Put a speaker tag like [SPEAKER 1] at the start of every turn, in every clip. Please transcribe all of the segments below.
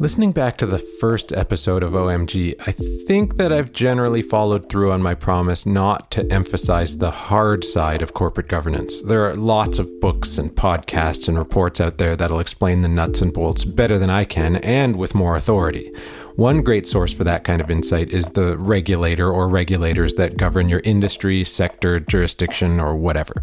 [SPEAKER 1] Listening back to the first episode of OMG, I think that I've generally followed through on my promise not to emphasize the hard side of corporate governance. There are lots of books and podcasts and reports out there that'll explain the nuts and bolts better than I can and with more authority. One great source for that kind of insight is the regulator or regulators that govern your industry, sector, jurisdiction, or whatever.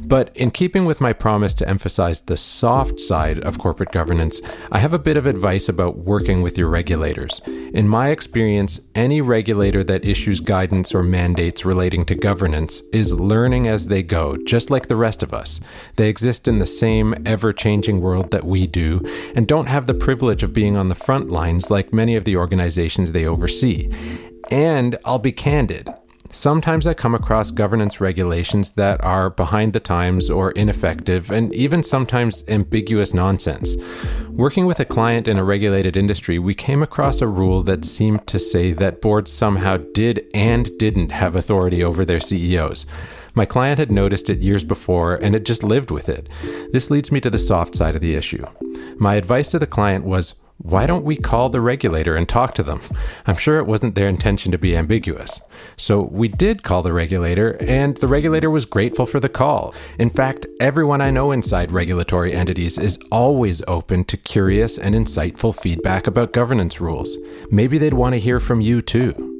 [SPEAKER 1] But in keeping with my promise to emphasize the soft side of corporate governance, I have a bit of advice about working with your regulators. In my experience, any regulator that issues guidance or mandates relating to governance is learning as they go, just like the rest of us. They exist in the same ever-changing world that we do, and don't have the privilege of being on the front lines like many of the organizations they oversee. And I'll be candid. Sometimes I come across governance regulations that are behind the times or ineffective and even sometimes ambiguous nonsense. Working with a client in a regulated industry, we came across a rule that seemed to say that boards somehow did and didn't have authority over their CEOs. My client had noticed it years before and had just lived with it. This leads me to the soft side of the issue. My advice to the client was, why don't we call the regulator and talk to them? I'm sure it wasn't their intention to be ambiguous. So we did call the regulator, and the regulator was grateful for the call. In fact, everyone I know inside regulatory entities is always open to curious and insightful feedback about governance rules. Maybe they'd want to hear from you too.